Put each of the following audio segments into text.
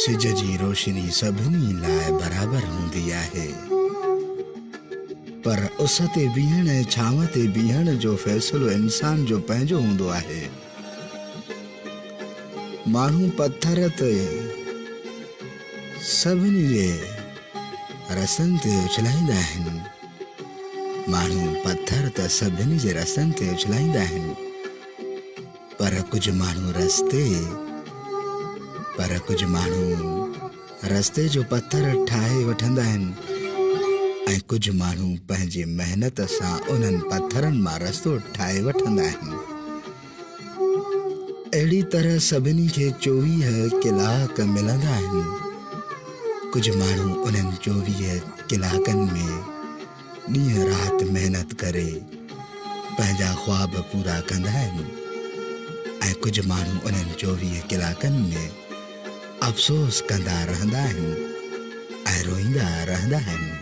सिज जी रोशनी सभिनी लाइ बराबर हूंदी आहे, पर उस ते बीहण ऐं छांव ते बीहण जो फ़ैसिलो इंसान जो पंहिंजो हूंदो आहे। माण्हू पत्थर ते सभिनी जे रस्तनि ते उछलाईंदा आहिनि, माण्हू पत्थर त सभिनी जे रस्तनि ते उछलाईंदा आहिनि, पर कुझु माण्हू रस्ते जो पत्थर ठाहे वठंदा आहिनि ऐं कुझु माण्हू पंहिंजी महिनत सां उन्हनि पत्थरनि मां रस्तो ठाहे वठंदा आहिनि। अहिड़ी तरह सभिनी खे 24 कलाक मिलंदा आहिनि। कुझु माण्हू उन्हनि 24 कलाकनि में ॾींहं राति महिनत करे पंहिंजा ख्वाब पूरा कंदा आहिनि ऐं कुझु माण्हू उन्हनि 24 कलाकनि में अफ़सोस कंदा रहंदा आहिनि ऐं रोईंदा रहंदा आहिनि।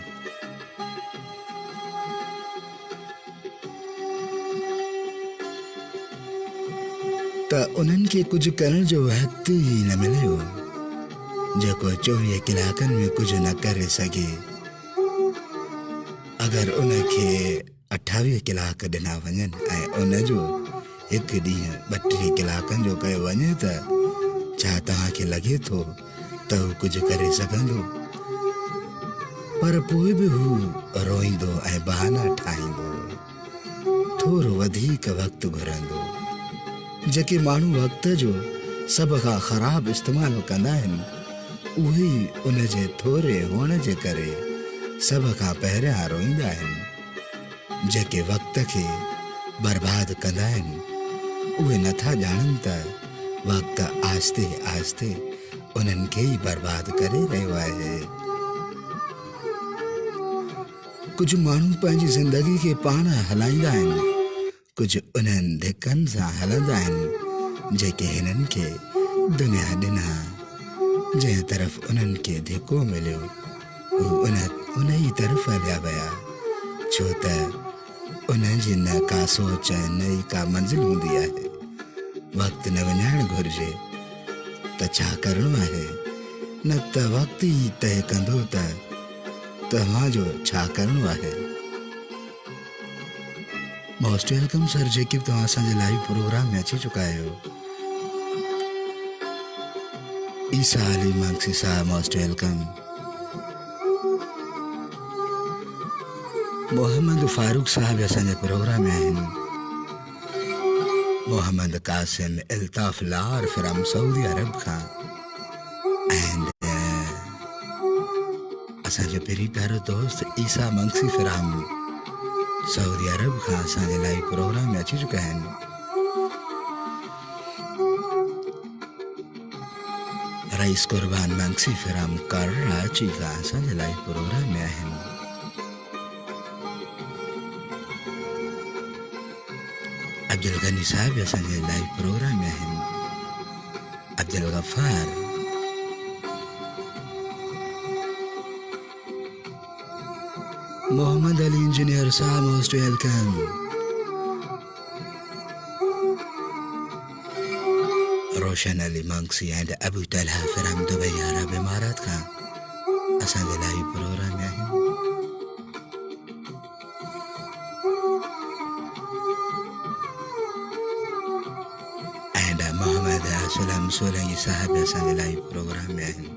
त उन्हनि खे कुझु करण जो वक़्तु ई न मिलियो, जेको 24 कलाकनि में कुझु न करे सघे। अगरि उनखे 28 कलाक ॾिना वञनि ऐं उनजो हिकु ॾींहुं 32 कलाकनि जो कयो वञे त छा तव्हांखे लॻे थो त हू कुझु करे सघंदो? पर पोइ बि हू रोईंदो ऐं बहाना ठाहींदो, थोरो वधीक वक़्तु घुरंदो। जेके माण्हू वक़्त जो सभ खां ख़राबु इस्तेमालु कंदा आहिनि, उहे ई उन जे थोरे हुअण जे करे सभ खां पहिरियां रोईंदा आहिनि। जेके वक़्त खे बर्बाद कंदा आहिनि, उहे नथा ॼाणनि त वक़्तु आहिस्ते आहिस्ते उन्हनि खे ई बर्बाद करे रहियो आहे। कुझु माण्हू पंहिंजी ज़िंदगी खे पाण हलाईंदा आहिनि, कुझु उन्हनि धिकनि सां हलंदा आहिनि जेके हिननि खे दुनिया ॾिना। जंहिं तरफ़ उन्हनि खे धिको मिलियो, हू उन ई तरफ़ हलिया विया, छो त उनजी न का सोच ऐं न ई का मंज़िल हूंदी आहे। वक़्तु न वञाइणु घुरिजे त छा करिणो आहे, न त वक़्तु ई तय कंदो त तव्हांजो छा करिणो आहे। मोस्ट वेलकम सर, जेके बि तव्हां असांजे लाइव प्रोग्राम में अची चुका आहियो। ईसा अली मांगसी साहब, मोस्ट वेलकम। मोहम्मद फारूक साहब असांजे प्रोग्राम में आहिनि। मोहम्मद कासिम अल्ताफ लार फ्रॉम सऊदी अरब खां, एंड असांजो पहिरीं प्यारो दोस्त ईसा मंगसी फ्रॉम सऊदी अरब खां असांजे लाइव प्रोग्राम में अची चुका आहिनि। रईस कुर्बान मंगसी फ्रॉम कराची खां असांजे लाइव प्रोग्राम में आहिनि। अब्दुल गनी साहब असांजे लाइव प्रोग्राम में आहिनि। Abdul Ghaffar, Mohammad Ali engineer sahab, most welcome. Roshan Ali Mangsi and Abu Talha from Dubai अरब इमारात खां असांजे लाइव प्रोग्राम में आहिनि। मोहम्मद असलम सोलंगी साहब असांजे लाइव प्रोग्राम में आहिनि।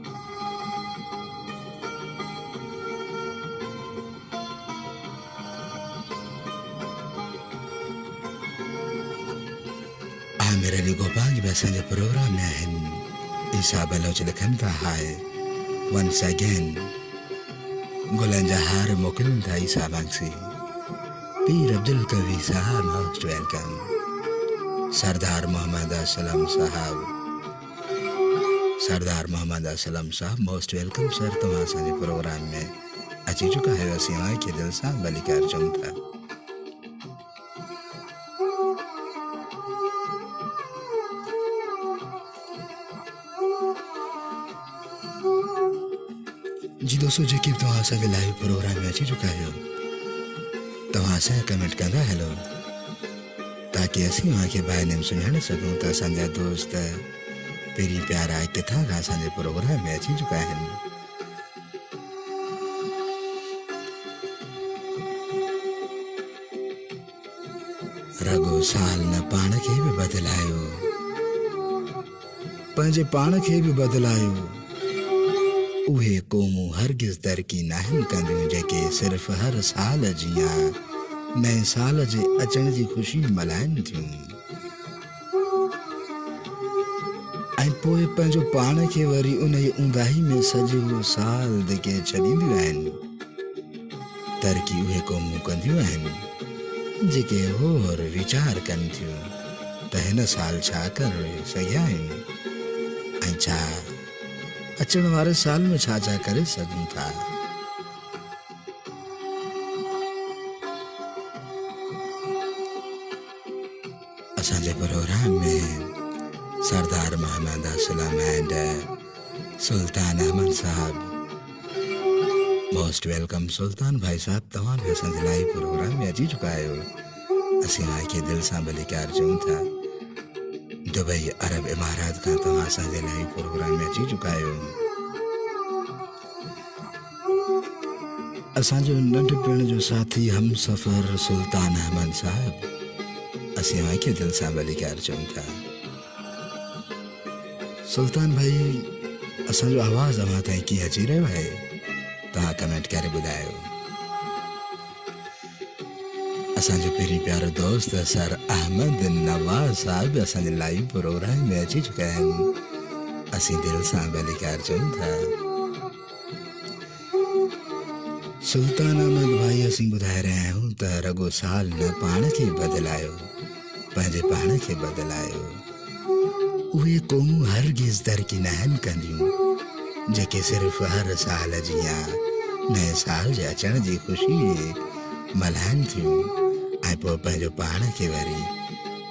आमिर अली गोपांग भी असांजे प्रोग्राम में आहिनि। ईसा बलोच लिखनि था, हाय वंस अगेन। गुलनि जा हार मोकिलनि था ईसा मंगसी। पीर अब्दुल कवी साहब, मोस्ट वेलकम। सरदार मोहम्मद असलम साहब, मोस्ट वेलकम सर। तव्हां असांजे प्रोग्राम में अची चुका आहियो, असीं तव्हांखे दिलि सां भलीकार चऊं था। जी दोस्तों, जेके बि तव्हां असांजे लाइव प्रोग्राम में अची चुका आहियो, तव्हां असांखे कमेंट कंदा हलो ताकि असीं वहाँ के बारे में सुञाणे सघूं त असांजा दोस्त पहिरीं प्यारा किथां खां असांजे प्रोग्राम में अची चुका आहिनि। रगो साल न पाण खे बि बदिलायो, पंहिंजे पाण खे बि बदिलायो। उहे क़ौमूं हरगिज़ तरक़ी नाहिनि कंदियूं जेके सिर्फ़ हर साल जीअं नए साल जे अचण जी ख़ुशी मल्हाइनि थियूं, ऐं पोइ पंहिंजो पाण खे वरी उन जी ऊंदाही में सॼो साल धिके छॾींदियूं आहिनि। तरक़ी उहे क़ौमूं कंदियूं आहिनि जेके गौर वीचार कनि थियूं त हिन साल छा करे सघिया आहियूं ऐं छा अचण वारे साल में छा छा करे सघूं था। असांजे प्रोग्राम में Sardar Mohammad Aslam and Sultan Ahmed sahab, most welcome Sultan भाई साहब, तव्हां बि असांजे लाइव प्रोग्राम में अची चुका आहियो। असीं तव्हांखे दिलि सां भलीकार चऊं था। दुबई अरब इमारात खां तव्हां असांजे लाइव प्रोग्राम में अची चुका आहियो। असांजो नंढपिण जो साथी हम सफ़र सुल्तान अहमद साहब, असीं तव्हांखे दिलि सां भलीकार चऊं था। सुल्तान भाई, असांजो आवाज़ अव्हां ताईं कीअं अची रहियो आहे, तव्हां कमेंट करे ॿुधायो। असांजो पहिरीं प्यारो दोस्त सर अहमद नवाज़ साहब असांजे लाइव प्रोग्राम में अची चुका आहिनि। असीं दिलि सां भलीकार चऊं था। सुल्तान अहमद भाई, असीं ॿुधाए रहिया आहियूं त रगो साल न पाण खे बदिलायो, पंहिंजे पाण खे बदिलायो। उहे क़ौमूं हरगिज़ तरक़ी नाहिनि कंदियूं जेके सिर्फ़ हर साल जीअं नए साल जे अचण जी ख़ुशी मल्हाइनि थियूं, ऐं पोइ पंहिंजो पाण खे वरी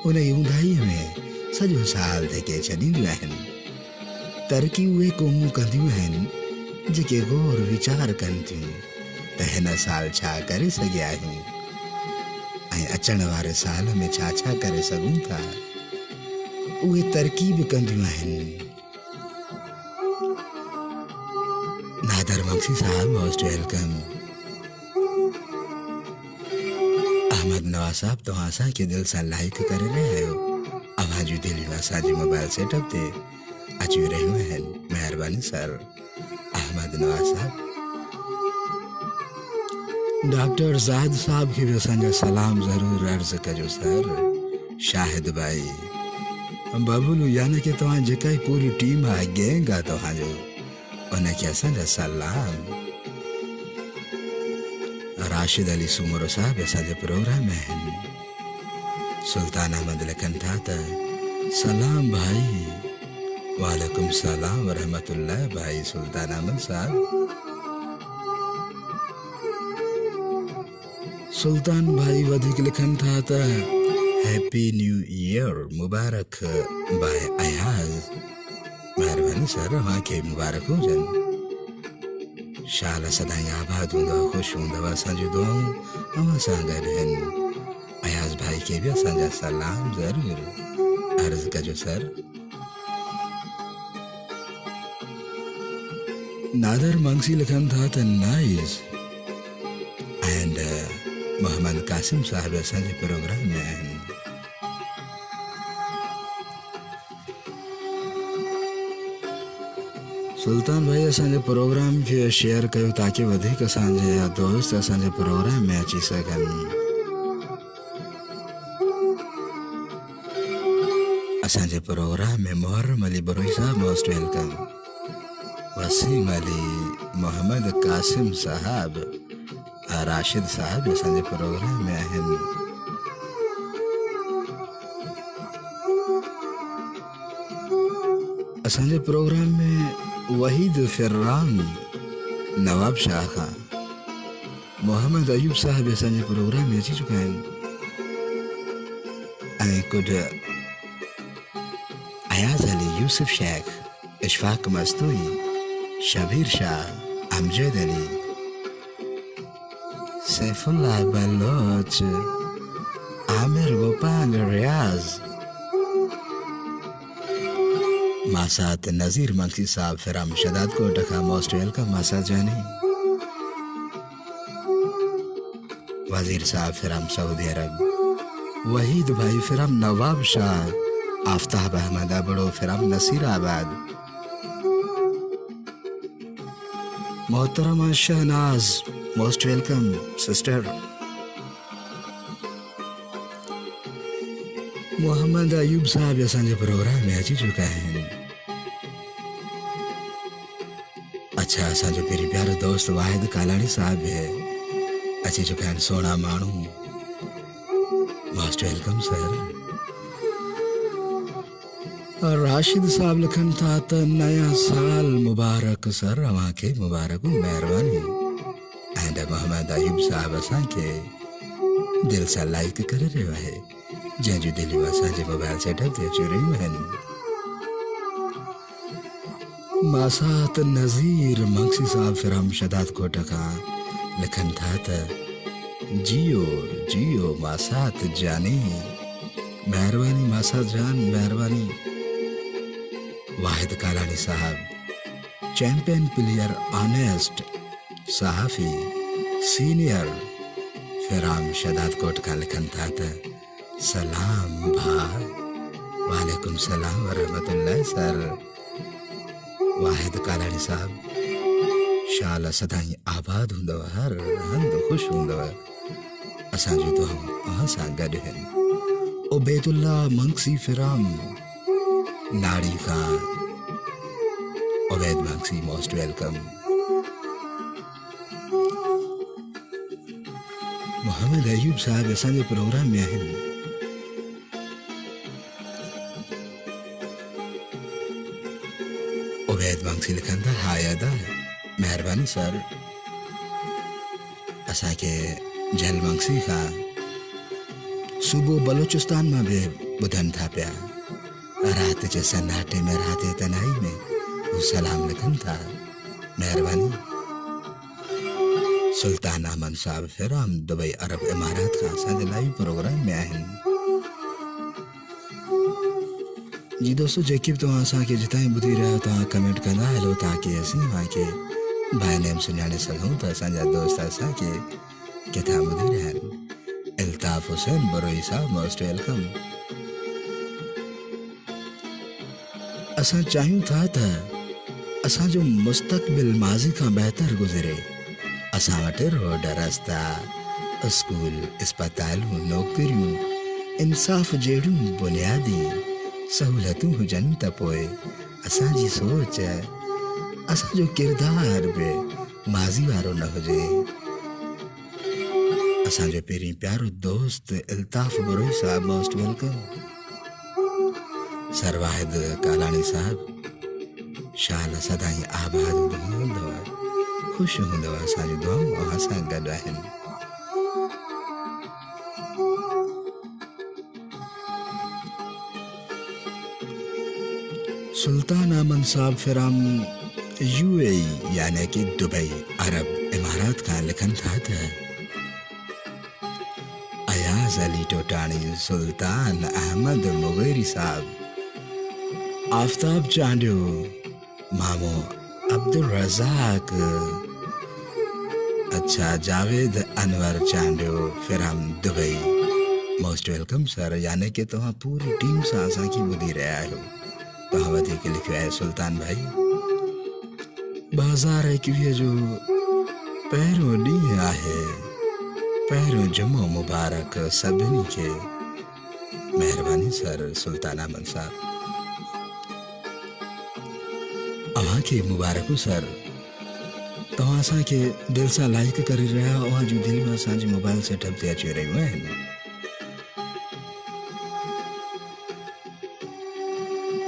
उन जी ऊंदाहीअ में सॼो साल धिके छॾींदियूं आहिनि। तरक़ी उहे क़ौमूं कंदियूं आहिनि जेके गौर वीचार कनि थियूं त हिन साल छा करे सघिया आहियूं ऐं अचण वारे साल में छा छा करे सघूं था। उहे तरक़ी बि कंदियूं आहिनि। नादर मक्सी साहब, मोस्ट वेलकम। अहमद नवाज़ साहब, तव्हां असांखे दिलि सां लाइक करे रहिया आहियो। अव्हां जूं दिलियूं असांजे मोबाइल सेटअप ते अची रहियूं आहिनि। महिरबानी सर अहमद नवाज़ साहब। डॉक्टर ज़ाहिद साहब खे बि असांजा सलाम ज़रूरु अर्ज़ु कजो सर। शाहिद भाई, बबलू, यानी कि तव्हां जेका ई पूरी टीम आहे, गैंग आहे तव्हांजो, उनखे असांजा सलाम। राशिद अली सूमरो साहब असांजे प्रोग्राम में आहिनि। सुल्तान अहमद लिखनि था त सलाम भाई। वालेकुम सलाम वरहमतुल्लाह भाई सुल्तान अहमद साहब। सुल्तान भाई वधीक लिखनि था त हैप्पी न्यू ईयर मुबारक बाय अयाज़। महिरबानी सर, तव्हांखे मुबारक हुजनि। शाल सदाईं आबाद हूंदव, ख़ुशि हूंदव। असांजूं दुआऊं अव्हां सां गॾु आहिनि। अयाज़ भाई खे बि असांजा सलाम ज़रूरु अर्ज़ु कजो सर। नादर मंगसी लिखनि था त नाइस एंड मोहम्मद कासिम साहब असांजे प्रोग्राम में आहिनि। सुल्तान भाई, असांजे प्रोग्राम खे शेयर कयो ताकि वधीक असांजे दोस्त असांजे प्रोग्राम में अची सघनि। असांजे प्रोग्राम में मुहर्रम अली बरोई साहब, मोस्ट वेलकम। वसीम अली, मोहम्मद कासिम साहब, राशिद साहब असांजे प्रोग्राम में आहिनि। असांजे प्रोग्राम में वहीद फिर्रान, नवाब शाह खान, मोहम्मद अयूब साहब असांजे प्रोग्राम में अची चुका आहिनि। ऐं कुझु अयाज़ अली, यूसुफ शेख, इशफाक मस्तूई, शबीर शाह, अमजद अली, सैफुल्लाह बलोच, आमिर गोपाल रियाज, मासात नज़ीर मंकी साहब फिरम शदाद को टका मोस्ट वेलकम मासा जानी वजीर साहब फिरम सऊदी अरब वहीद भाई फिरम नवाब शाह आफ्ताब अहमद बड़ो फिरम नसीराबाद मोहतरमा Shahnaz most welcome sister Mohammad Ayub sahab असांजे प्रोग्राम में अची चुका है। अच्छा असांजो पहिरीं प्यारो दोस्त वाहिद कालाणी साहब है अची चुका है। सोना माण्हू मोस्ट वेलकम सर। और राशिद साहब लिखन था त नया साल मुबारक सर अवांखे मुबारक मेहरबानी। एंड मोहम्मद अयूब साहब असांखे दिल सां लाइक करे रहियो आहे जंहिंजूं दिलियूं असांजे मोबाइल सेटअप ते अची रहियूं आहिनि। मासात नज़ीर मंक्सी साहब फिरम शदाद कोट खां लिखन था त जियो जियो मासात जानी मेहरबानी मासात जान मेहरबानी। वाहिद कालानी साहब चैंपियन प्लेयर ऑनेस्ट सहाफ़ी सीनियर फिराम शदाद कोट का लिखन था त सलाम भाई वालेकुम सलाम वरहमतुल्लाह सर। वाहिद कालानी साहब शाला सदाई आबाद हूंदव हर हंद खुश हूंदव असांजूं दुआऊं अहां सां गॾु आहिनि। उबैदुल्ला मंक्सी फिराम नाड़ी खां उबैद मंक्सी मोस्ट वेलकम। मोहम्मद अयूब साहब असांजे प्रोग्राम में आहिनि। उबैद मंक्सी लिखन था हाय अदा मेहरबानी सर। असांखे झल मंक्सी खां सुबुह बलोचिस्तान में भी ॿुधनि था पिया। रात जे सन्नाटे में रात जे तनाई में वो सलाम लिखन था मेहरबानी। सुल्तान अहमद साहब फिराम दुबई अरब इमारात खां असांजे लाइव प्रोग्राम में आहिनि। जी दोस्तों जेके भी तव्हां असांखे जितां ॿुधी रहिया तव्हां कमेंट कंदा हलो ताकि असीं तव्हांखे बाय नेम सुञाणे सघूं त असांजा दोस्त असांखे किथां ॿुधी रहिया आहिनि। इल्ताफ़ हुसैन बरोई साहब मोस्ट वेलकम। असां चाहियूं था त असांजो मुस्तक़बिल माज़ी खां बहितर गुज़रे। असां वटि रोड रस्ता स्कूल अस्पतालूं नौकरियूं इंसाफ़ जहिड़ियूं बुनियादी सहूलतूं हुजनि त पोइ असांजी सोच असांजो किरदार बि माज़ी वारो न हुजे। असांजो पहिरीं प्यारो दोस्त इल्ताफ़ बरोई साहब मोस्ट वेलकम। सर वाहिद कालानी साहब शाल सदाई आबाद हूंदव खुश हूंदव असांजी दुआऊं अव्हां सां गॾु आहिनि। सुल्तान अहमद साहब फिराम यूएई यानी कि दुबई अरब इमारात खां लिखन था त अयाज अली टोटाणी सुल्तान अहमद मुगैरी साहब आफ्ताब चांडियो मामो अब्दुल रज़ाक अच्छा जावेद अनवर Chandio फिराम Dubai most welcome sir. यानी कि तव्हां पूरी टीम सां असांखे ॿुधी रहिया आहियो। तव्हां वधीक लिखियो आहे सुल्तान भाई। 2021 जो पहिरियों ॾींहुं आहे पहिरियों जुमो मुबारक सभिनी खे मेहरबानी सर। सुल्तान अहमद साहब अव्हांखे मुबारकूं सर। तव्हां असांखे दिलि सां लाइक करे रहिया अव्हां जूं दिलियूं असांजे मोबाइल सेटअप ते अची रहियूं आहिनि।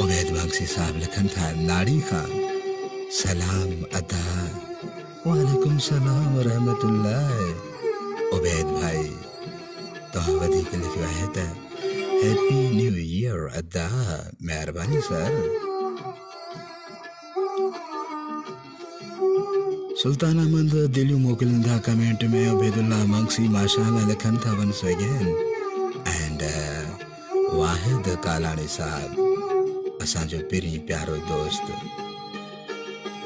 उबैद मंक्सी साहब लिखन था नाड़ी खां सलाम अदा वालेकुम सलाम वरहमतुल्लाह। उबैद भाई तव्हां वधीक लिखियो आहे त हैप्पी न्यू ईयर अदा मेहरबानी सर। सुल्तान अहमद दिलियूं मोकिलनि था कमेंट में। उबैदुल्ला मंक्सी माशाअल्लाह लिखन था वंस अगेन। एंड वाहिद कालानी साहब असांजो पहिरीं प्यारो दोस्त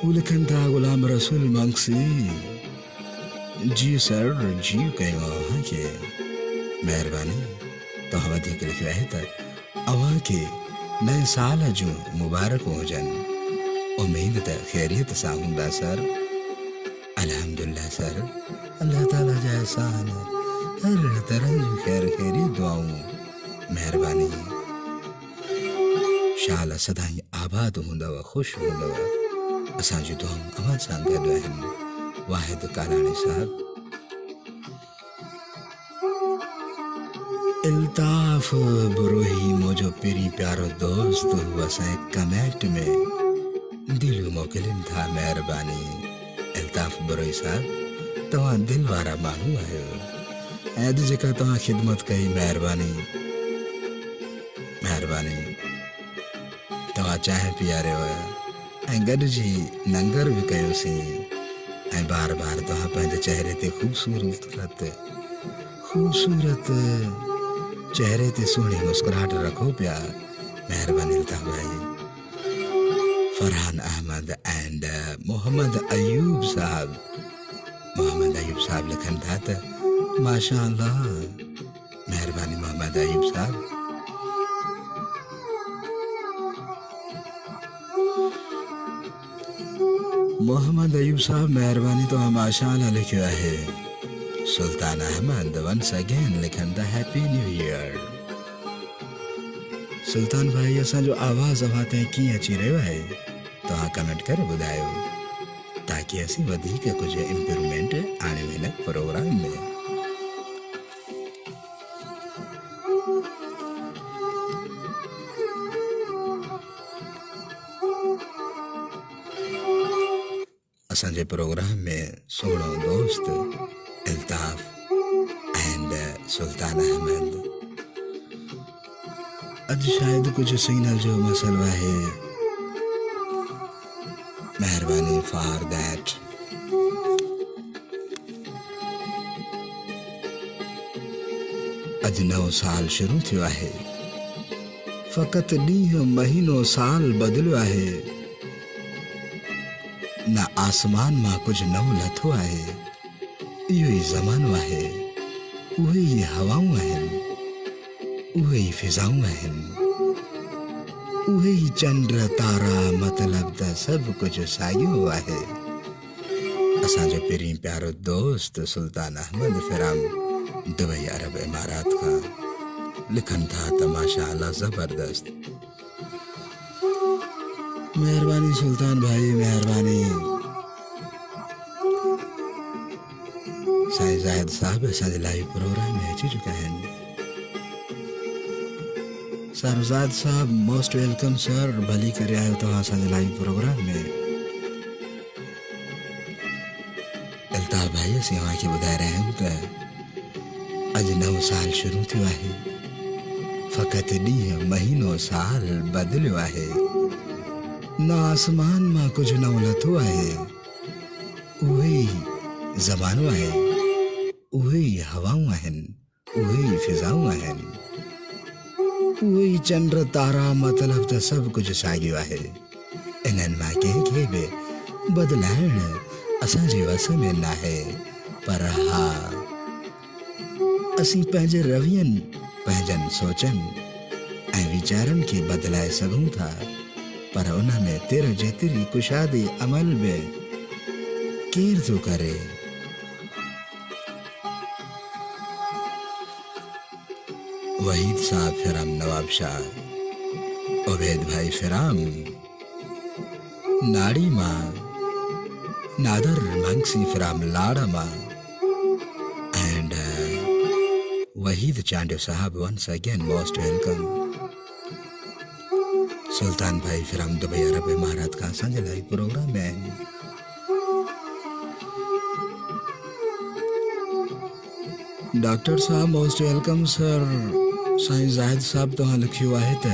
हू लिखनि था गुलाम रसूल मंगसी जी सर जी कयो अव्हांखे महिरबानी तव्हां वधीक लिखियो आहे त अव्हांखे नए साल जूं मुबारकूं हुजनि उम्मीद त ख़ैरियत सां हूंदा सर अल्हम्दुलिल्लाह सर अल्लाह ताला जा एहसान हर तरह जूं ख़ैर ख़ैरी दुआऊं महिरबानी शाला सदाईं आबाद हूंदव ख़ुशि हूंदव असांजी दुआऊं अव्हां सां गॾु आहिनि वाहिद कालाणी साहब इल्ताफ बुरोही मुझो पहिरीं प्यारो दोस्त हू असांजे कमेंट में दिलियूं मोकिलिनि था महिरबानी इल्ताफ बुरोही साहब तव्हां दिलि वारा माण्हू आहियो ऐं अॼु जेका तव्हां ख़िदमत कई महिरबानी महिरबानी तव्हां चांहि पीआरियो ऐं गॾिजी लंगर बि कयोसीं ऐं बार बार तव्हां पंहिंजे चेहरे ते ख़ूबसूरत चेहरे ते सुहिणी मुस्कुराहट रखो पिया महिरबानी अल्ताफ भाई फरहान अहमद एंड मोहम्मद अयूब साहब लिखनि था त माशा अल्लाह महिरबानी मोहम्मद अयूब साहब मोहम्मद अयूब साहब महिरबानी तव्हां माशा अल्लाह लिखियो आहे सुल्तान अहमद वंस अगेन लिखनि था हैप्पी न्यू ईयर सुल्तान भाई असांजो आवाज़ अव्हां ताईं कीअं अची रहियो आहे तव्हां कमेंट करे ॿुधायो ताकि असीं वधीक कुझु इम्प्रूवमेंट आणियूं हिन प्रोग्राम में असांजे प्रोग्राम में सोणो दोस्त इल्ताफ एंड सुल्तान अहमद अॼु शायद कुछ सिग्नल जो मसलो आहे महिरबानी फॉर दैट अॼु नओं साल शुरू थियो आहे फ़क़ति ॾींहुं महीनो साल बदिलियो आहे न आसमान मां कुछ नओं लथो आहे इहो ई ज़मानो आहे उहे ई हवाऊं आहिनि उहे ई फिज़ाऊं आहिनि उहे ई चंड तारा मतलब त सभु कुझु साॻियो आहे असांजो पहिरीं प्यारो दोस्त सुल्तान अहमद फिराम दुबई अरब इमारात खां लिखनि था त माशा अल्लाह ज़बरदस्त महिरबानी सुल्तान भाई महिरबानी साईं ज़ाहिद साहब असांजे लाइव प्रोग्राम में अची चुका आहिनि सरजाद साहब मोस्ट वेलकम सर भली करे आयो तव्हां असांजे लाइव प्रोग्राम में अल्ताफ भाई असीं अव्हांखे ॿुधाए रहिया आहियूं त अॼु नओं साल शुरू थियो आहे फ़क़ति ॾींहुं महीनो साल बदिलियो आहे न आसमान मां कुझु नओं लथो आहे उहे ई ज़मानो आहे उहे ई हवाऊं आहिनि उहे ई फिज़ाऊं आहिनि उहे ई चंड तारा मतलब त सभु कुझु साॻियो आहे इन्हनि मां कंहिंखे बि बदिलाइण असांजे वस में न आहे पर हा असीं पंहिंजे रवैयनि पंहिंजनि सोचनि ऐं वीचारनि खे बदिलाए सघूं था पर उन में तिर जेतिरी कुशादी अमल में केरु थो करे वहीद साहब फिराम नवाब शाह उबैद भाई फिराम नाड़ी मां नादर मंगसी फिराम लाड़ा मां and Waheed Chandio sahab once again most welcome Sultan भाई फिराम दुबई अरब इमारात का असांजे लाइव प्रोग्राम में आहिनि डॉक्टर साहब मोस्ट वेलकम सर साईं ज़ाहिद साहब तव्हां लिखियो आहे त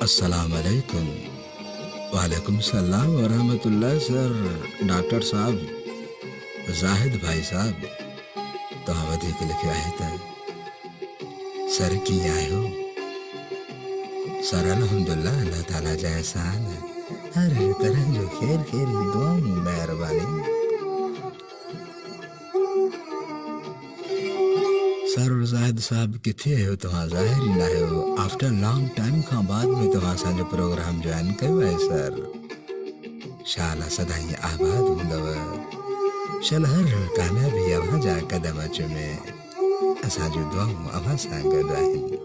अस्सलाम वालेकुम वालेकुम सलाम वरहमतुल्लाह सर डॉक्टर साहब ज़ाहिद भाई साहब तव्हां वधीक लिखियो आहे त सर कीअं आहियो सर अल्हम्दुलिल्लाह, अल्लाह ताला जा एहसान है। हर तरह जो खैर खैर ही दुआऊं मेहरबानी। सर ज़ाहिद साहब किथे हो तव्हां ज़ाहिर ही न आहियो। आफ्टर लॉन्ग टाइम खां बाद में तव्हां असांजो प्रोग्राम ज्वाइन कयो आहे सर। शाला सदाईं आबाद हूंदव। शल हर कामयाबी अव्हां जा कदम अच में। असांजूं दुआऊं अव्हां सां गॾु आहिनि।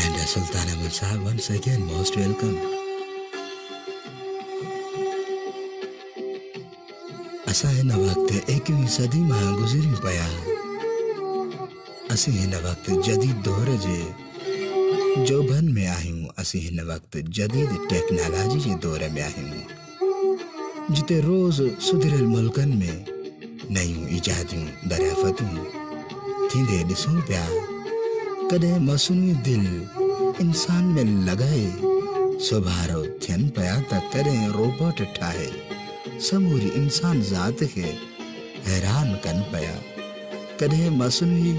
And Sultan Ahmad Sahab, once again most welcome. असां हिन वक़्तु 21वीं सदी मां गुज़री पिया। असीं हिन वक़्तु जदीद दौर जे जोबन में आहियूं। असीं हिन वक़्तु जदीद टेक्नोलॉजी जे दौर में आहियूं, जिते रोज़ सुधरियल मुल्कनि में नयूं इजादियूं दरियाफ़तूं थींदे ॾिसूं पिया। कॾहिं मसनूई दिल इंसान में लॻाए सुभारो थियनि पिया त कॾहिं रोबोट ठाहे समूरी इंसान ज़ात खे हैरान कनि पिया। कॾहिं मसनूई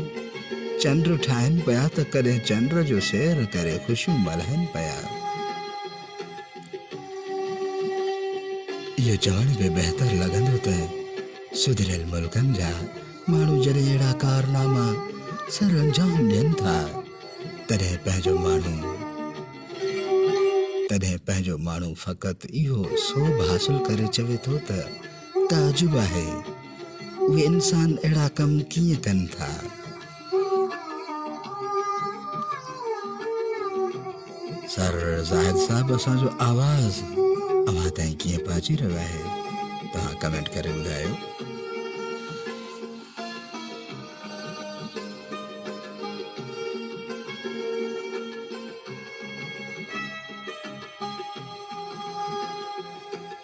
चंड ठाहिनि पिया त कॾहिं चंड जो सैर करे ख़ुशियूं मल्हाइनि पिया। इहो चवण बि बहितर लॻंदो त सुधरियल मुल्कनि जा माण्हू जॾहिं अहिड़ा कारनामा सर अंजाम ॾियनि था, तॾहिं पंहिंजो माण्हू फ़क़ति इहो सोभ हासिल करे चवे थो त ताजुब आहे उहे इंसान अहिड़ा कम कीअं कनि था। सर ज़ाहिद साहब, असांजो आवाज़ अव्हां ताईं कीअं पहुची रहियो आहे, तव्हां कमेंट करे ॿुधायो।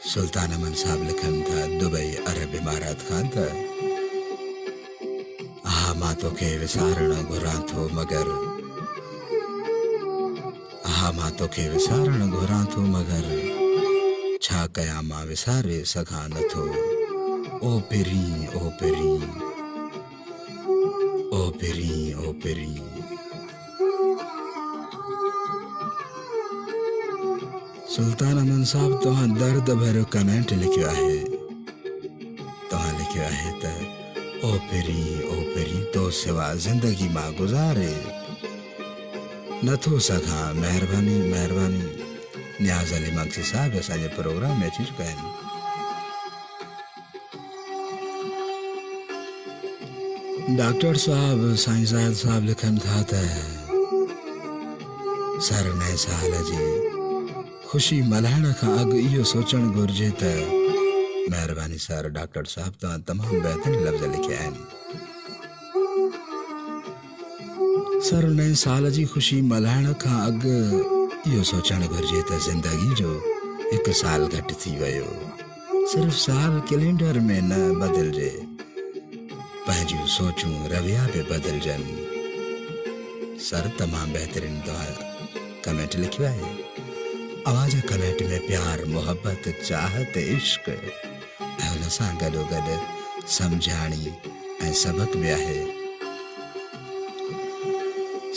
सुल्तान अमन साहब लिखनि था दुबई अरब इमारात खां त हा मां तोखे विसारणु घुरां थो मगर छा कयां मां विसारे सघां नथो। ओ पिरी सुल्तान अमन साहब, तव्हां दर्द भरियो कमेंट लिखियो आहे। तव्हां लिखियो आहे त ओ पिरी तो सिवा ज़िंदगी मां गुज़ारे नथो सघां। महिरबानी। न्याज़ अली मक्सी साहब असांजे प्रोग्राम में अची चुका आहिनि। डॉक्टर साहब साईं ज़ाहिद साहब लिखनि था त सर नए साल जी ख़ुशी मल्हाइण खां अॻु इहो सोचणु घुरिजे त महिरबानी सर डॉक्टर साहब, तव्हां तमामु बहितरीन लफ़्ज़ लिखिया आहिनि। सर नए साल जी ख़ुशी मल्हाइण खां अॻु इहो सोचणु घुरिजे त ज़िंदगी जो हिकु साल घटि थी वियो। सिर्फ़ साल कैलेंडर में न बदिलजे, पंहिंजूं सोचूं रविया बि बदिलजनि। सर तमामु बहितरीन तव्हां कमेंट लिखियो आहे। आवाज़ कमेंट में प्यार, मोहब्बत, चाहत, इश्क ऐं हुन सां गॾोगॾु सम्झाणी ऐं सबक बि आहे।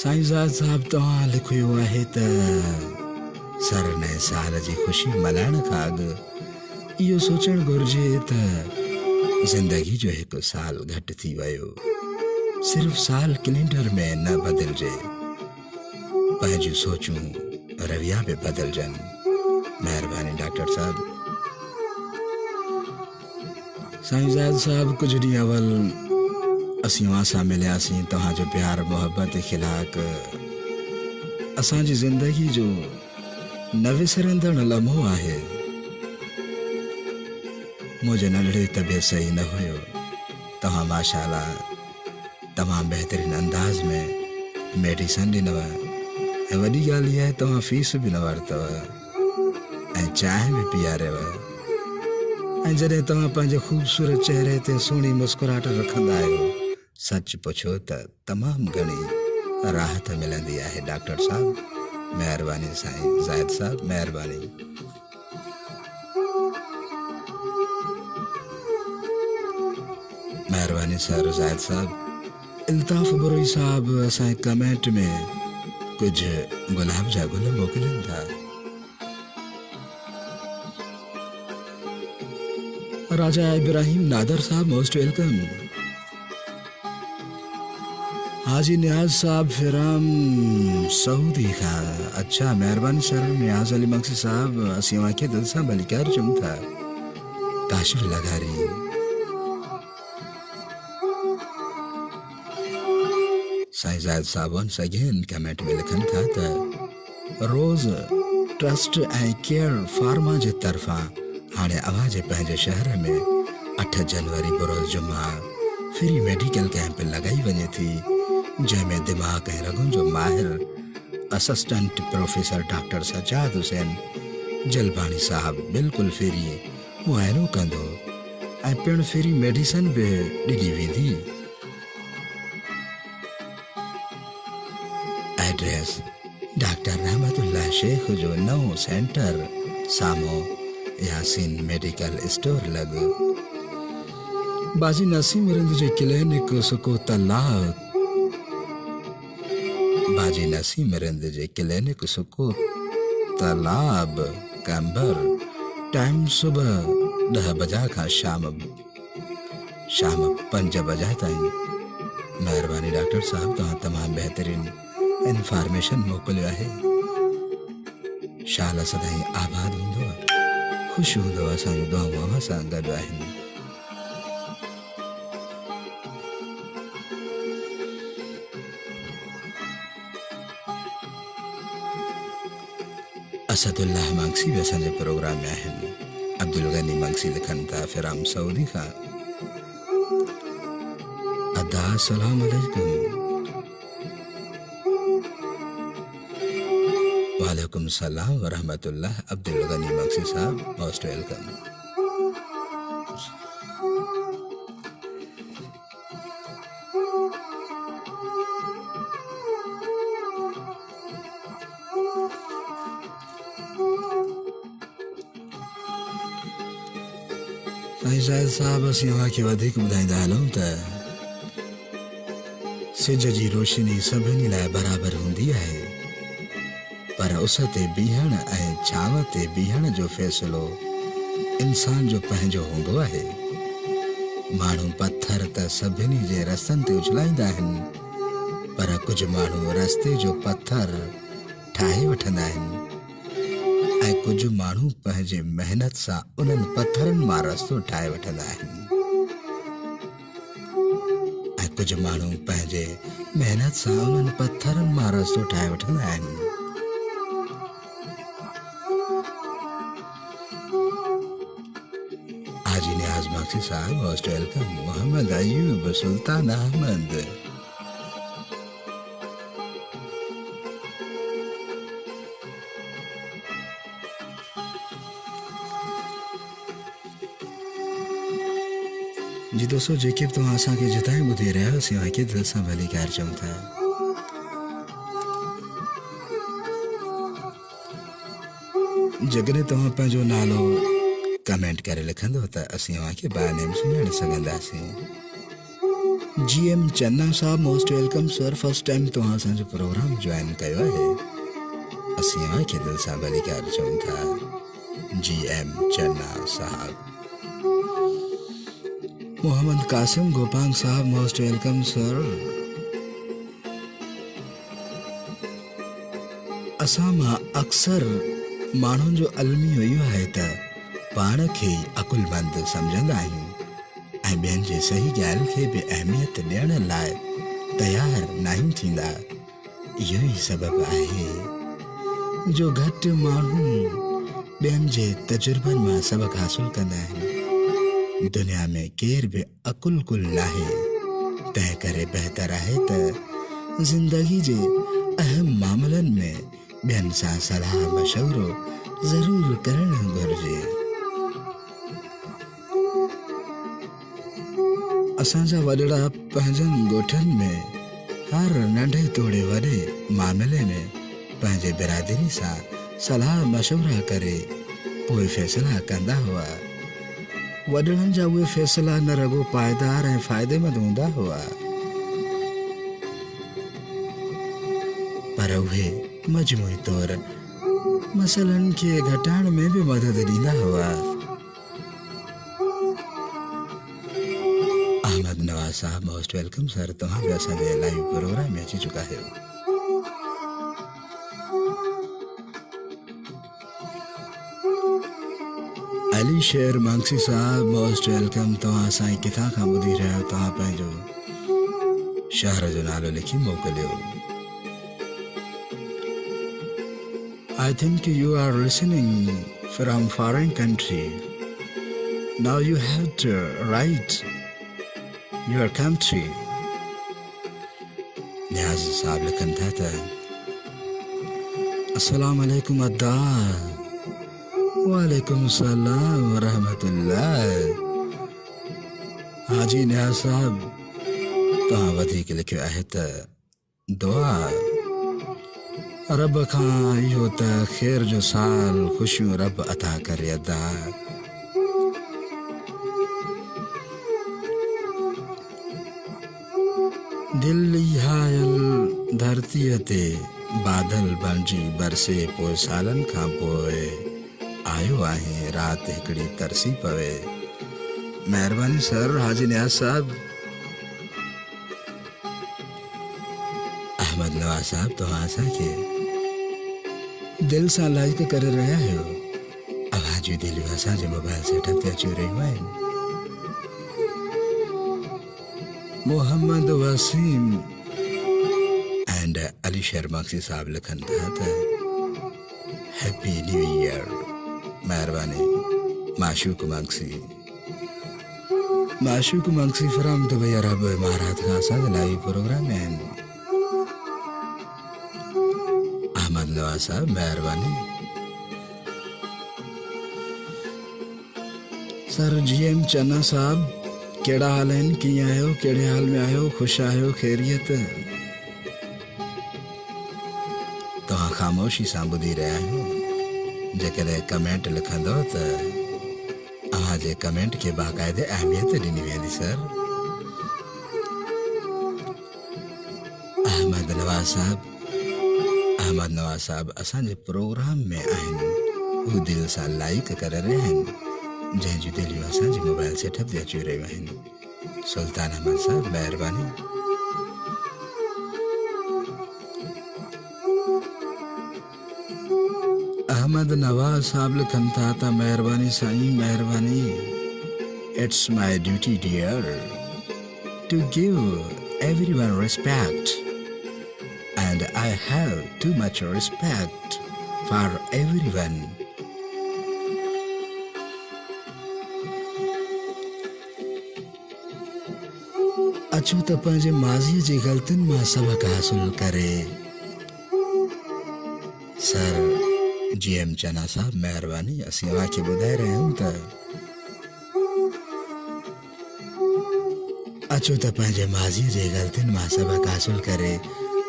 साईं ज़ाहिद साहब, तव्हां लिखियो आहे त सर नए साल जी ख़ुशी मल्हाइण खां अॻु इहो सोचणु घुरिजे त ज़िंदगी जो हिकु साल घटि थी वियो। सिर्फ़ साल कैलेंडर में न बदिलजे, पंहिंजूं सोचूं रविया बि बदिलजनि। महिरबानी डॉक्टर साहब। साईं ज़ाहिद साहब, कुछ ॾींहं अवल असीं वहां सां मिलियासीं। तव्हांजो प्यार, मोहब्बत, खिलाक असांजी ज़िंदगी जो न विसरंदड़ लम्हो आहे। मुंहिंजे नंढड़े तबियत सही न हुयो। तव्हां माशाअल्लाह तमामु बहितरीन अंदाज़ में मेडिसन ॾिनव ऐं वॾी ॻाल्हि इहा आहे तव्हां फीस बि न वरितव ऐं चांहि बि पीआरेव। ऐं जॾहिं तव्हां पंहिंजे ख़ूबसूरत चहिरे ते सुहिणी मुस्कुराहट रखंदा आहियो, सच पुछो त तमामु घणी राहत मिलंदी आहे डॉक्टर साहब। महिरबानी साईं ज़ाहिद साहब, महिरबानी। महिरबानी सर ज़ाहिद साहब। इल्ताफ़ बुरई साहब असांजे कमेंट में कुछ गुलाब जा गुल मोकिलिन था। राजा इब्राहिम नादर साहब मोस्ट वेलकम। हाजी नियाज साहब फिराम सऊदी का, अच्छा मेहरबानी सर। नियाज अली मक्सी साहब असी वाके दिल सां भलीकार चुम था। काशिफ लगारी साईं Zahid sahab once again comment में लिखन था त रोज़ ट्रस्ट ऐं केयर फार्मा जे तरफ़ां हाणे अवां जे पंहिंजे शहर में 8 जनवरी बरोज़ जुमा फ्री मेडिकल कैंप लगाई वञे थी, जंहिंमें दिमाग़ ऐं रगुनि जो माहिर assistant professor doctor Sajjad Hussain Jalbani sahab बिल्कुलु फ्री मुआइनो कंदो ऐं पिणु फ्री मेडिसिन बि ॾिनी वेंदी। एड्रेस डॉक्टर रहमतुल्लाह शेख जो नओं सेंटर सामो यासीन मेडिकल स्टोर लॻो। बाजी नसीम रिंद जे क्लिनिक सुको तलाक, बाजी नसीम रिंद जे क्लिनिक सुको तालाब कैंबर, टाइम सुबह 10 बजे खां शाम 5 बजे ताईं। महिरबानी डॉक्टर साहब, तव्हां तमामु बहितरीन इंफॉर्मेशन मोकिलियो आहे। शाला सदाईं आबाद हूंदो, ख़ुशि हूंदो, असांजूं दुआऊं अव्हां सां गॾु आहिनि। असदुल्लाह मांगसी भी असांजे प्रोग्राम में आहिनि। अब्दुल गनी मांगसी लिखनि था फिराम सऊदी खां। अदा सलाम अलैकुम। वालेकुम सलाम व रहमतुल्लाह। अब्दुल गनी मांगसी साहब मोस्ट वेलकम। ज़ाहिद साहब, असीं अव्हांखे वधीक ॿुधाईंदा हलूं त सिज जी रोशनी सभिनी लाइ बराबरि हूंदी आहे, पर उस ते बीहण ऐं छांव ते बीहण जो फ़ैसिलो इंसान जो पंहिंजो हूंदो आहे। माण्हू पत्थर त सभिनी जे रस्तनि ते उछलाईंदा आहिनि, पर कुझु माण्हू रस्ते जो पत्थर ठाहे वठंदा आहिनि ऐं कुझु माण्हू पंहिंजे महिनत सां उन्हनि पत्थरनि मां रस्तो ठाहे वठंदा आहिनि ऐं कुझु माण्हू पंहिंजे महिनत सां उन्हनि पत्थरनि मां रस्तो ठाहे वठंदा आहिनि। हाजी नियाज़ माक्सी साहब मोस्ट वेलकम। मोहम्मद अयूब सुल्तान अहमद, जी दोस्तों, जेके बि तव्हां असांखे जितां ॿुधी रहिया आहियो, असीं वाके दिलि सां भली ख़ैर चऊं था। जेकॾहिं तव्हां पंहिंजो नालो कमेंट करे लिखंदो त असीं अव्हांखे बाय नेम सुञाणे सघंदासीं। GM Channa sahab most welcome sir. First time तव्हां असांजो प्रोग्राम ज्वाइन कयो आहे, असीं अव्हांखे दिलि सां भली ख़ैर चऊं था। GM चन्ना साहब। मोहम्मद कासिम गोपांग साहब मोस्ट वेलकम सर। असां मां अक्सर माण्हुनि जो अलमी इहो आहे त पाण खे अकुलमंद सम्झंदा आहियूं ऐं ॿियनि जे सही ॻाल्हि खे बि अहमियत ॾियण लाइ तयारु न आहियूं थींदा। इहो ई सबबु आहे जो घटि माण्हू ॿियनि जे तजुर्बनि मां सबक़ हासिल कंदा आहिनि। दुनिया में केर बि अकुल कुल नाहे, तंहिं करे बहितर आहे त ज़िंदगी जे अहम मामलनि में ॿियनि सां सलाह मशवरो ज़रूरु करणु घुरिजे। असांजा वॾड़ा पंहिंजनि ॻोठनि में हर नंढे तोड़े वॾे मामले में पंहिंजे बिरादरी सां सलाह मशवरा करे पोइ फ़ैसिला कंदा हुआ। वॾड़नि जा उहे फ़ैसिला न रुॻो पाइदार ऐं फ़ाइदेमंद हूंदा हुआ, पर उहे मजमूई तौर मसइलनि खे घटाइण में बि मदद ॾींदा हुआ। अहमद नवाज़ साहब, मोस्ट वेलकम सर। तव्हां बि असांजे लाइव प्रोग्राम में अची चुका आहियो। अली शेर मंगसी साहब, मोस्ट वेलकम। तव्हां असांखे किथां खां ॿुधी रहिया आहियो? तव्हां पंहिंजो शहर जो नालो लिखी मोकिलियो। I think you are listening from foreign country. Now you have to write your country. Niyaz साहब लिखन था त अस्सलाम अलैकुम अद्दा। वालेकुम सलाम व रहमतुल्लाह। हाजी न्याज़ साहब, तव्हां वधीक लिखियो आहे त दुआ रब खां इहो त ख़ैर जो साल ख़ुशियूं रब अता करे अदा। दिल हायल धरतीअ ते बादल बणिजी बरसे पोइ सालनि खां पोइ आयो आहे राति हिकिड़ी तरसी पवे। महिरबानी सर। हाजी न्याज़ साहब। अहमद नवाज़ साहब, तव्हां असांखे दिल सां लाइक करे रहिया आहियो। अवाजूं दिलियूं असांजे मोबाइल सेटअप ते अची रहियूं आहिनि। मोहम्मद वसीम एंड अली शेर मंगसी साहब लिखन था त हैप्पी न्यू ईयर। महिरबानी। माशूक मंगसी फ्रॉम दुबई अरब इमारात खां असांजे लाइव प्रोग्राम में आहिनि। अहमद नवाज़ साहब, महिरबानी। सर GM चन्ना साहब, कहिड़ा हाल आहिनि? कीअं आहियो? कहिड़े हाल में आहियो? ख़ुशि आहियो? ख़ैरियत? तव्हां ख़ामोशी सां ॿुधी रहिया आहियो। जेकॾहिं कमेंट लिखंदव त अव्हांजे कमेंट खे बाक़ाइदे अहमियत ॾिनी वेंदी सर। अहमद नवाज़ साहब असांजे प्रोग्राम में आहिनि। हू दिल सां लाइक करे रहिया आहिनि, जंहिंजूं दिलियूं असांजे मोबाइल सेटअप ते अची रहियूं आहिनि। सुल्तान अहमद साहब, महिरबानी। अहमद नवाज़ साहब लिखन था त महिरबानी साईं, महिरबानी। It's my duty dear to give everyone respect and I have too much respect for everyone. अचो त पंहिंजे माज़ीअ जी ग़लतियुनि मां सबक हासिल करे। सर GM चन्ना साहब, महिरबानी। असीं अव्हांखे ॿुधाए रहिया आहियूं त अचो त पंहिंजे माज़ीअ जी ग़लतियुनि मां सबक हासिल करे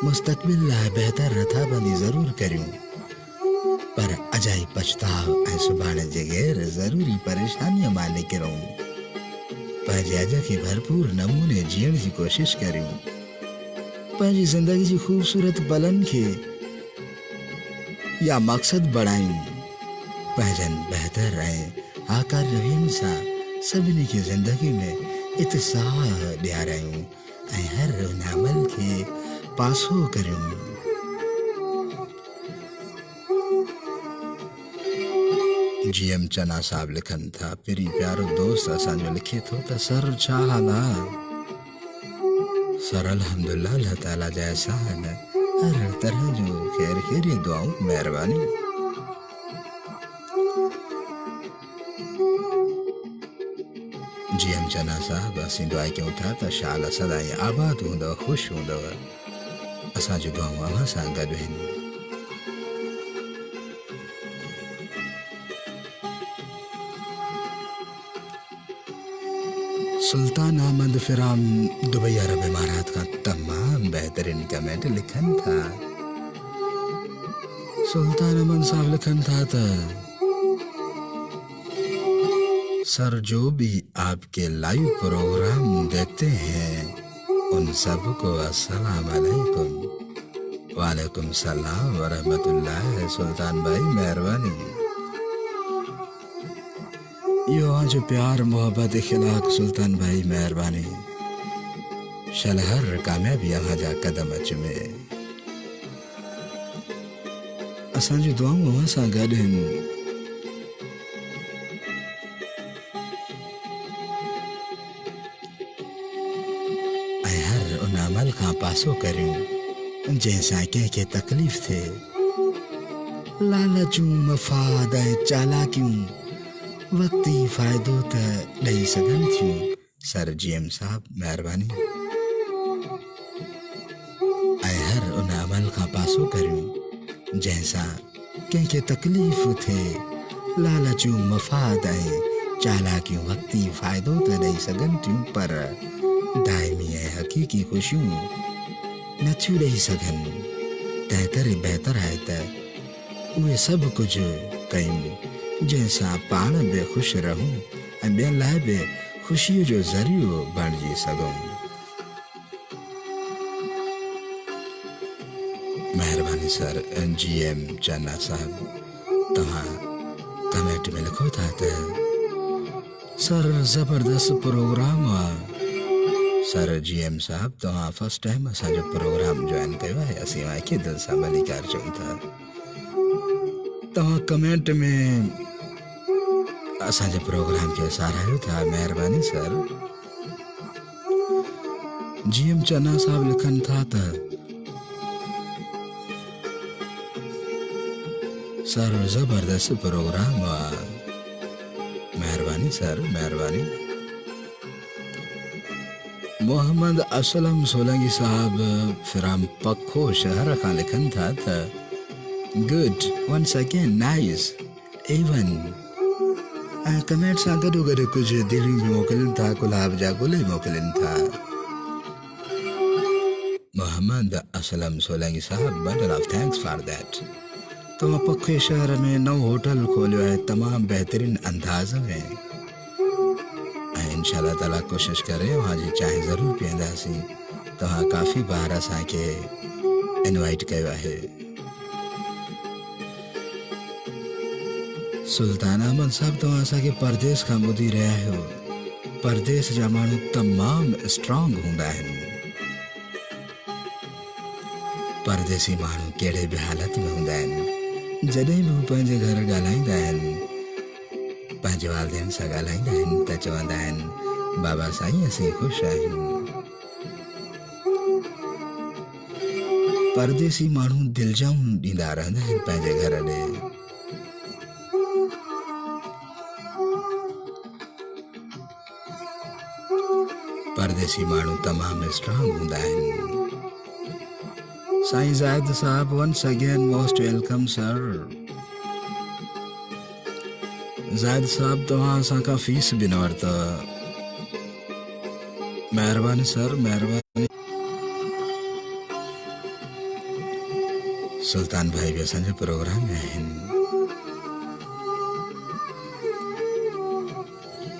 मुस्तक़बिल लाइ बहितर रथाबंदी ज़रूर करियूं, पर अजाई पछताव ऐं सुभाणे जे गैर ज़रूरी परेशानीअ मां निकिरूं। पंहिंजे अॼ खे भरपूर नमूने जीअण जी कोशिशि करियूं। पंहिंजी ज़िंदगी जी ख़ूबसूरत पलनि खे या मक़सद बणायूं। पंहिंजनि बहितर ऐं आकार रवियुनि सां सभिनी खे ज़िंदगी में इत्साह ॾियारायूं ऐं हर उन अमल खे पासो करियूं। GM चन्ना साहब लिखन था, पहिरीं प्यारो दोस्त असांजो लिखे थो त सर छा हाल आहे? सर अल्हम्दुलिल्लाह, अल्लाह ताला जा एहसान, हर तरह जो खैरियत दुआऊं, महिरबानी। GM चन्ना साहब, असीं दुआ कयूं था त शाल सदाईं आबाद हूंदव, ख़ुशि हूंदव। असांजूं दुआऊं अव्हां सां गॾु आहिनि। सुल्तान अहमद फिराम दुबई अरब इमारात का तमाम बेहतरीन कमेंट लिखन था। सुल्तान अमन साहब लिखन था था सर जो भी आपके लाइव प्रोग्राम देखते हैं उन सबको अस्सलाम वालेकुम। वालेकुम सलाम व रहमतुल्लाह। सुल्तान भाई मेहरबानी। यो आज प्यार मोहब्बत इखलाक सुल्तान भाई मेहरबानी। शलहर कामयाबी यहाँ जा कदम अचमे असांजी दुआऊं अवां सां गॾु आहिनि। ऐं हर उन अमल खां पासो करियूं जंहिंसां कंहिंखे तकलीफ़ थिए। लालचूं मफ़ाद ऐं चालाकियूं वक़्ती फ़ाइदो त ॾेई सघनि थियूं। सर GM साहब महिरबानी। ऐं हर उन अमल खां पासो करियूं जंहिंसां कंहिंखे तकलीफ़ थिए। लालचूं मफ़ाद ऐं चालाकियूं वक़्ती फ़ाइदो त ॾेई सघनि थियूं पर दाइमी ऐं हक़ीक़ी ख़ुशियूं नथियूं ॾेई सघनि। तंहिं करे बहितर आहे त उहे सभु कुझु कयूं जंहिंसां पाण बि ख़ुशि रहूं ऐं ॿियनि लाइ बि ख़ुशीअ जो ज़रियो बणिजी सघूं। महिरबानी सर GM चन्ना साहब। तव्हां कमेंट में लिखो था त सर ज़बरदस्त प्रोग्राम आहे। सर GM साहब तव्हां फर्स्ट टाइम असांजो प्रोग्राम जॉइन कयो आहे। असीं तव्हांखे दिलि सां भलीकार चऊं था। तव्हां कमेंट में असांजे प्रोग्राम खे साराहियो था। महिरबानी सर। GM चन्ना साहब लिखनि था त सर ज़बरदस्त प्रोग्राम आहे। महिरबानी सर महिरबानी। मोहम्मद असलम सोलंगी साहब फिराम पखो शहर खां लिखनि था त good once again nice one. ऐं कमेंट सां गॾो गॾु कुझु दिलियूं बि मोकिलनि था। गुलाब जा गुल मोकिलनि था। Mohammad Aslam Solangi sahab bundle of thanks for that. तव्हां पखे शहर में नओं होटल खोलियो आहे तमामु बहितरीन अंदाज़ में। ऐं इंशाअल्लाह ताला कोशिशि करे वहाँ जी चांहि ज़रूरु पीअंदासीं। तव्हां काफ़ी बार असांखे इनवाइट कयो आहे। सुल्तान अहमद साहब तव्हां असांखे परदेस खां ॿुधी रहिया आहियो। परदेस जा माण्हू तमामु स्ट्रॉन्ग हूंदा आहिनि। परदेसी माण्हू कहिड़े बि हालत में हूंदा आहिनि। जॾहिं बि हू पंहिंजे घर ॻाल्हाईंदा आहिनि पंहिंजे वालिदेन सां ॻाल्हाईंदा आहिनि त चवंदा आहिनि बाबा साईं असीं ख़ुशि आहियूं। परदेसी माण्हू दिलजाऊं ॾींदा रहंदा आहिनि पंहिंजे घर ॾे। परदेसी माण्हू तमामु स्ट्रॉन्ग हूंदा आहिनि। साईं Zahid sahab once again most welcome sir. Zahid sahab तव्हां असांखां फीस बि न वरितव। महिरबानी सर महिरबानी। सुल्तान भाई बि असांजे प्रोग्राम में आहिनि।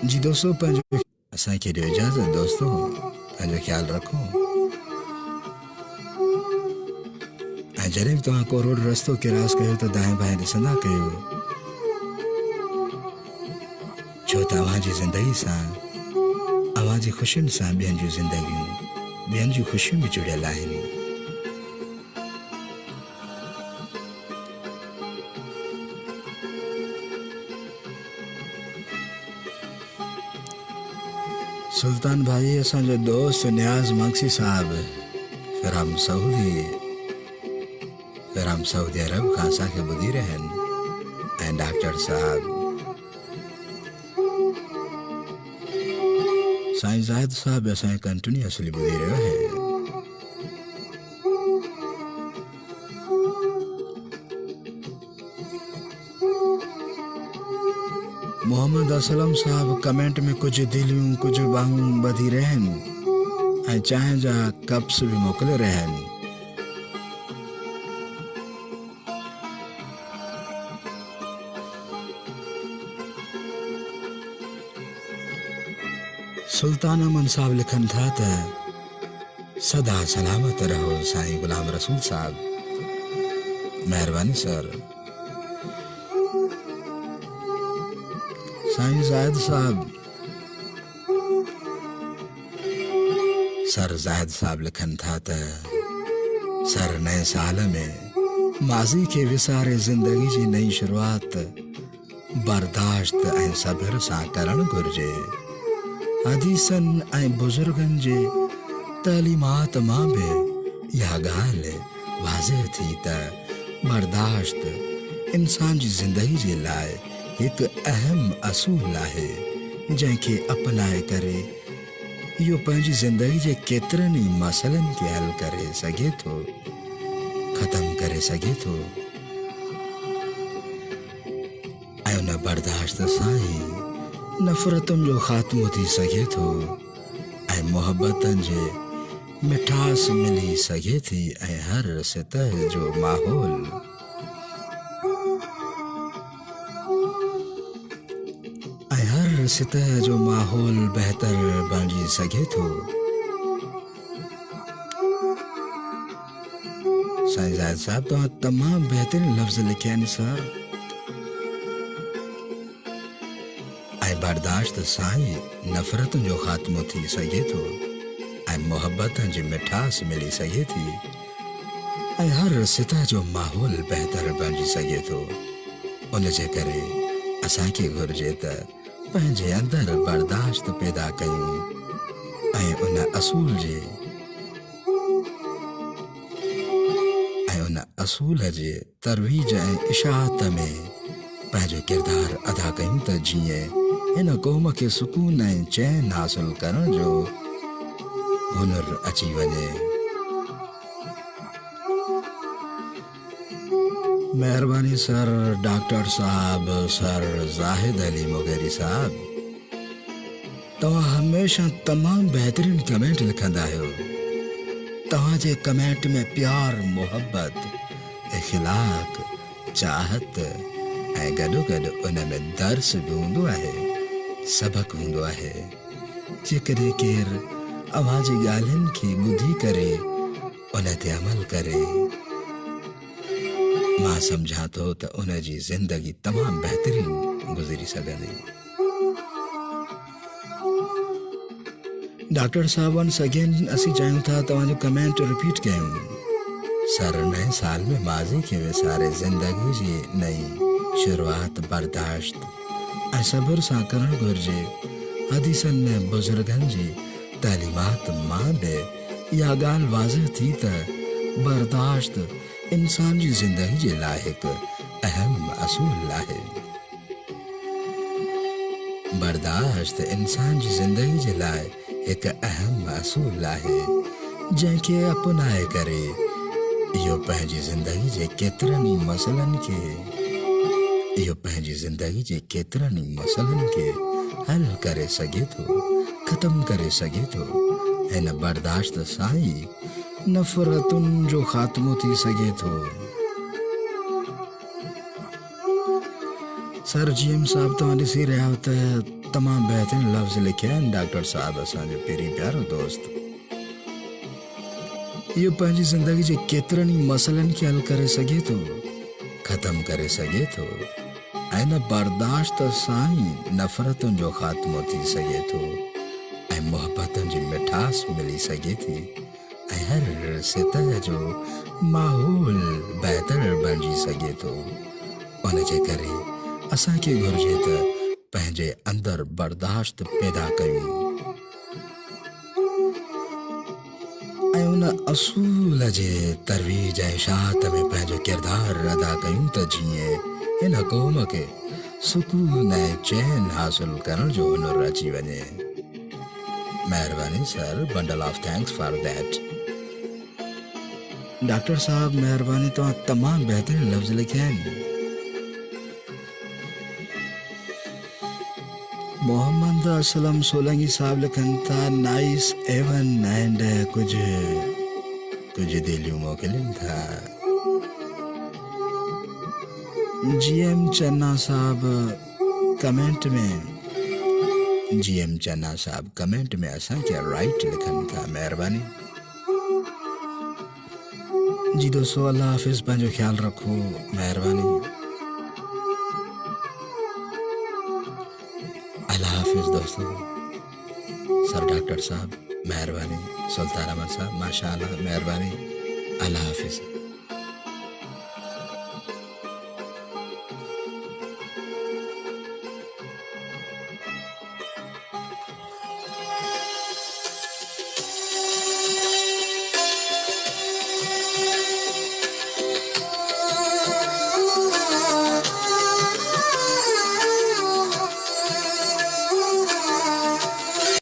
जी दोस्तों पंहिंजो असांखे ॾियो इजाज़त। दोस्तों पंहिंजो ख़्यालु रखो। ऐं जॾहिं बि तव्हां को रोड रस्तो क्रॉस कयो त दाएं बाएं ॾिसंदा कयो छो त अव्हांजी ज़िंदगी सां अव्हांजी ख़ुशियुनि सां ॿियनि जूं ज़िंदगियूं ॿियनि जूं ख़ुशियूं बि जुड़ियल आहिनि। सुल्तान भाई असांजो दोस्त नियाज़ मक्सी साहब फिराम सऊदी अरब खां असांखे ॿुधी रहिया आहिनि। ऐं डॉक्टर साहब साईं ज़ाहिद साहब असांखे कंटिन्यूअसली ॿुधी रहियो आहे। मोहम्मद असलम साहब कमेंट में कुझु दिलियूं कुझु बाहूं ॿधी रहिया आहिनि ऐं चांहि जा कप्स बि मोकिले रहिया आहिनि। सुल्तान अमन साहब लिखन था त सदा सलामत रहो साईं गुलाम रसूल साहब। मेहरबानी सर। साईं जायद साहब, सर जायद साहब लिखन था त सर नए साल में माज़ी के विसारे ज़िंदगी जी नई शुरुआत बर्दाश्त ऐं सब्र सां करणु घुरिजे। हदीसन ऐं बुज़ुर्गनि जे तालीमात मां बि इहा ॻाल्हि वाज़िह थी त बर्दाश्त इंसान जी ज़िंदगी जे लाइ हिकु अहम असूल आहे, जंहिंखे अपनाए करे इहो पंहिंजी ज़िंदगी जे केतिरनि ई मसइलनि खे हल करे सघे थो, ख़तमु करे सघे थो। ऐं उन बर्दाश्त सां ई नफ़रतुनि जो ख़ात्मो थी सघे थो ऐं मुहबतनि जे मिठास मिली सघे थी ऐं हर सतह जो माहौल बहितर बणिजी सघे थो। साईं जायद साहब तव्हां तमामु बहितरीन लफ़्ज़ लिखिया आहिनि सर। ऐं बर्दाश्त सां ई नफ़रतुनि जो ख़ात्मो थी सघे थो ऐं मुहबतनि जी मिठास मिली सघे थी ऐं हर सतह जो माहौल बहितर बणिजी सघे थो। उन जे करे असांखे घुरिजे त पंहिंजे अंदरि बर्दाश्त पैदा कयूं ऐं उन असूल जे तरवीज ऐं इशाअत में पंहिंजो किरदारु अदा कयूं त जीअं हिन क़ौम खे सुकून ऐं चैन हासिल करण जो हुनुर अची वञे। मेहरबानी सर डॉक्टर साहब, सर जाहिद अली मुगेरी साहब, तव्हां हमेशह तमामु बहितरीन कमेंट लिखंदा आहियो। तव्हां जे कमेंट में प्यार, मोहब्बत, इख़लाक़, चाहत ऐं गॾोगॾु उन में दर्स बि हूंदो आहे, सबक हूंदो आहे। जेकॾहिं केरु अव्हां जी ॻाल्हियुनि खे ॿुधी करे उन ते अमल करे, मां सम्झां थो त उन जी ज़िंदगी तमामु बहितरीन गुज़री सघंदी। डॉक्टर साहब वंस अगेन असीं चाहियूं था तव्हांजो कमेंट रिपीट कयूं। सर नए साल में माज़ी खे विसारे ज़िंदगी जी नई शुरुआत बर्दाश्त ऐं सब्र सां करणु घुरिजे। हदीसनि में बुज़ुर्गनि जी तालीमात मां बि इहा ॻाल्हि वाज़िह थी त बर्दाश्त इंसान जी ज़िंदगी जे लाइ हिकु अहम असूल आहे। बर्दाश्त इंसान जी ज़िंदगी जे लाइ हिकु अहम असूल आहे, जंहिंखे अपनाए करे इहो पंहिंजी ज़िंदगी जे केतिरनि ई मसइलनि खे हल करे सघे थो, ख़तमु करे सघे थो। हिन बर्दाश्त सां ई नफ़रतुनि जो ख़ात्मो थी सघे थो। सर जीएम साहब तव्हां ॾिसी रहिया आहियो त तमामु बहितरीन लफ़्ज़ लिखिया आहिनि डॉक्टर साहब, असांजो पहिरीं प्यारो दोस्त। इहो पंहिंजी ज़िंदगी जे केतिरनि ई मसइलनि खे हल करे सघे थो, ख़तमु करे सघे थो ऐं न बर्दाश्त सां ई नफ़रतुनि जो ख़ात्मो थी सघे थो ऐं मुहबतनि जी मिठास मिली सघे थी ऐं हर सतह जो माहौल बहितर बणिजी सघे थो। उन जे करे असांखे घुरिजे त पंहिंजे अंदरि बर्दाश्त पैदा कयूं ऐं उन असूल जे तरवीज ऐं इशाअत में पंहिंजो किरदारु अदा कयूं त जीअं हिन क़ौम खे सुकून ऐं चैन हासिल करण जो हुनुर अची वञे। मेहरबानी sir, bundle of thanks for that. Doctor sahab मेहरबानी, तव्हां तमामु बहितरीन लफ़्ज़ लिखिया आहिनि। मोहम्मद असलम सोलंगी साहब लिखनि था नाइस एवन एंड कुछ दिलियूं मोकिलनि था। जीएम चन्ना साहब कमेंट में GM चन्ना साहब कमेंट में असांखे राइट लिखनि था, महिरबानी। जी दोस्तों, अल्लाह हाफिज़, पंहिंजो ख्यालु रखो, महिरबानी। अल्लाह हाफिज़ दोस्तों। सर डॉक्टर साहब, महिरबानी। सुल्तान अहमद साहब, माशाअल्लाह, महिरबानी। अल्लाह हाफिज़।